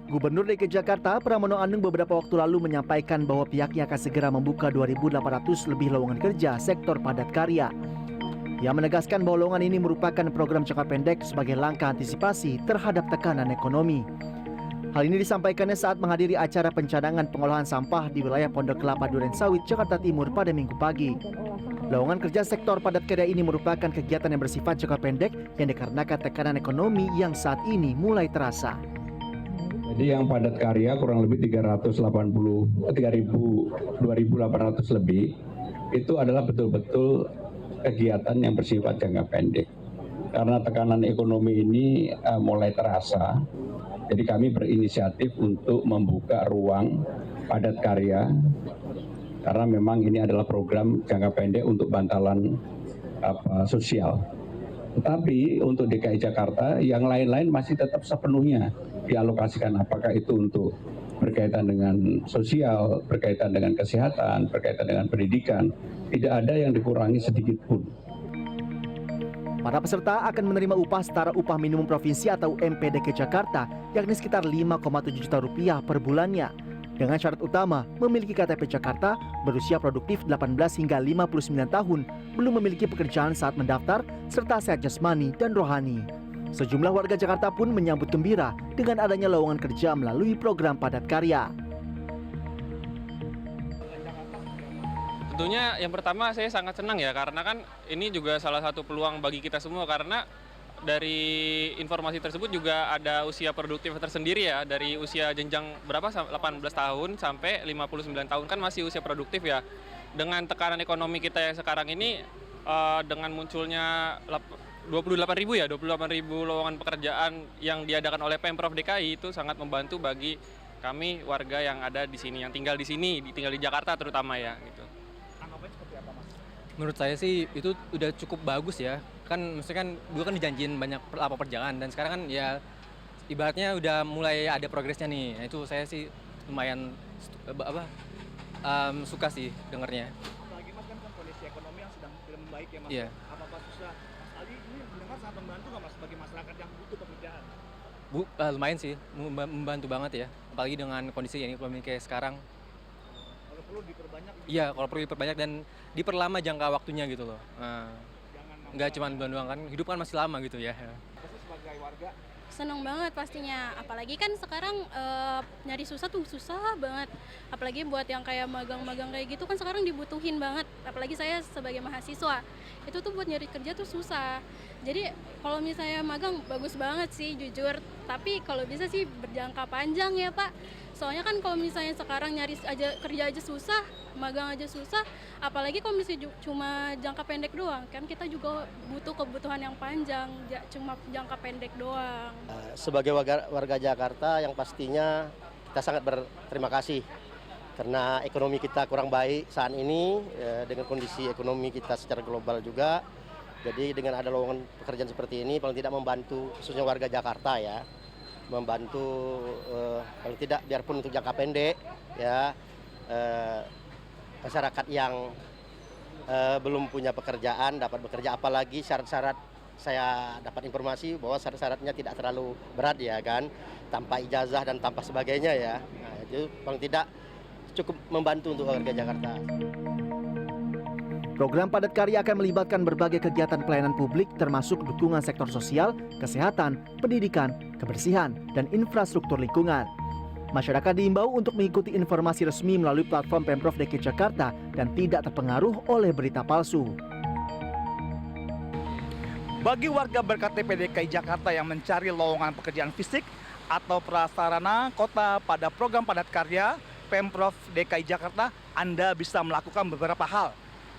Gubernur DKI Jakarta Pramono Anung beberapa waktu lalu menyampaikan bahwa pihaknya akan segera membuka 2.800 lebih lowongan kerja sektor padat karya. Ia menegaskan bahwa lowongan ini merupakan program jangka pendek sebagai langkah antisipasi terhadap tekanan ekonomi. Hal ini disampaikannya saat menghadiri acara pencadangan pengolahan sampah di wilayah Pondok Kelapa Durensawit, Jakarta Timur pada Minggu pagi. Lowongan kerja sektor padat karya ini merupakan kegiatan yang bersifat jangka pendek yang dikarenakan tekanan ekonomi yang saat ini mulai terasa. Jadi yang padat karya kurang lebih 2.800 lebih itu adalah betul-betul kegiatan yang bersifat jangka pendek. Karena tekanan ekonomi ini mulai terasa, jadi kami berinisiatif untuk membuka ruang padat karya karena memang ini adalah program jangka pendek untuk bantalan sosial. Tetapi untuk DKI Jakarta yang lain-lain masih tetap sepenuhnya dialokasikan, apakah itu untuk berkaitan dengan sosial, berkaitan dengan kesehatan, berkaitan dengan pendidikan, tidak ada yang dikurangi sedikit pun. Para peserta akan menerima upah setara upah minimum provinsi atau UMP DKI Jakarta, yakni sekitar 5,7 juta rupiah per bulannya. Dengan syarat utama, memiliki KTP Jakarta, berusia produktif 18 hingga 59 tahun, belum memiliki pekerjaan saat mendaftar, serta sehat jasmani dan rohani. Sejumlah warga Jakarta pun menyambut gembira dengan adanya lowongan kerja melalui program padat karya. Tentunya yang pertama saya sangat senang ya, karena kan ini juga salah satu peluang bagi kita semua, karena dari informasi tersebut juga ada usia produktif tersendiri ya, dari usia jenjang berapa 18 tahun sampai 59 tahun kan masih usia produktif ya. Dengan tekanan ekonomi kita yang sekarang ini, dengan munculnya 28.000 lowongan pekerjaan yang diadakan oleh Pemprov DKI itu sangat membantu bagi kami warga yang ada di sini, yang tinggal di sini, tinggal di Jakarta terutama ya gitu. Tanggapannya seperti apa, Mas? Menurut saya sih itu udah cukup bagus ya. Kan maksudnya kan dulu kan dijanjiin banyak pekerjaan dan sekarang kan ya ibaratnya udah mulai ada progresnya nih. Nah, itu saya sih lumayan suka sih dengarnya. Apalagi Mas kan kondisi ekonomi yang sedang tidak membaik ya, Mas. Iya. Apa-apa susah. Mas Ali ini mendengar sangat membantu nggak, Mas, bagi masyarakat yang butuh pekerjaan? Lumayan sih, membantu banget ya. Apalagi dengan kondisi ekonomi kayak sekarang. Kalau perlu diperbanyak. Iya, kalau perlu diperbanyak dan diperlama jangka waktunya gitu loh. Nah, nggak cuma bulan doang kan, hidup kan masih lama gitu ya. Khusus sebagai warga. Seneng banget pastinya, apalagi kan sekarang nyari susah tuh susah banget. Apalagi buat yang kayak magang-magang kayak gitu kan sekarang dibutuhin banget. Apalagi saya sebagai mahasiswa, itu tuh buat nyari kerja tuh susah. Jadi kalau misalnya magang bagus banget sih jujur, tapi kalau bisa sih berjangka panjang ya Pak. Soalnya kan kalau misalnya sekarang nyari kerja aja susah, magang aja susah, apalagi kalau misalnya cuma jangka pendek doang, kan kita juga butuh kebutuhan yang panjang, cuma jangka pendek doang. Sebagai warga Jakarta yang pastinya kita sangat berterima kasih karena ekonomi kita kurang baik saat ini, dengan kondisi ekonomi kita secara global juga. Jadi dengan ada lowongan pekerjaan seperti ini paling tidak membantu khususnya warga Jakarta ya, membantu paling tidak biarpun untuk jangka pendek ya, masyarakat yang belum punya pekerjaan dapat bekerja, apalagi syarat-syarat saya dapat informasi bahwa syarat-syaratnya tidak terlalu berat ya kan, tanpa ijazah dan tanpa sebagainya ya. Nah, itu paling tidak cukup membantu untuk warga Jakarta. Program padat karya akan melibatkan berbagai kegiatan pelayanan publik termasuk dukungan sektor sosial, kesehatan, pendidikan, kebersihan, dan infrastruktur lingkungan. Masyarakat diimbau untuk mengikuti informasi resmi melalui platform Pemprov DKI Jakarta dan tidak terpengaruh oleh berita palsu. Bagi warga ber-KTP DKI Jakarta yang mencari lowongan pekerjaan fisik atau prasarana kota pada program padat karya Pemprov DKI Jakarta, Anda bisa melakukan beberapa hal,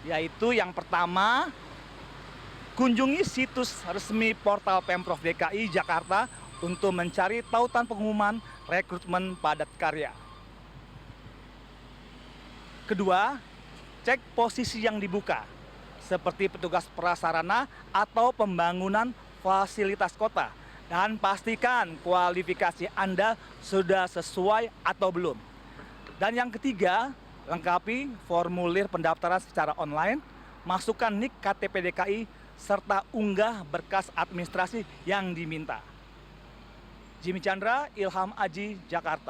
yaitu yang pertama, kunjungi situs resmi portal Pemprov DKI Jakarta untuk mencari tautan pengumuman rekrutmen padat karya. Kedua, cek posisi yang dibuka, seperti petugas prasarana atau pembangunan fasilitas kota, dan pastikan kualifikasi Anda sudah sesuai atau belum. Dan yang ketiga, lengkapi formulir pendaftaran secara online, masukkan NIK KTP DKI, serta unggah berkas administrasi yang diminta. Jimmy Chandra, Ilham Aji, Jakarta.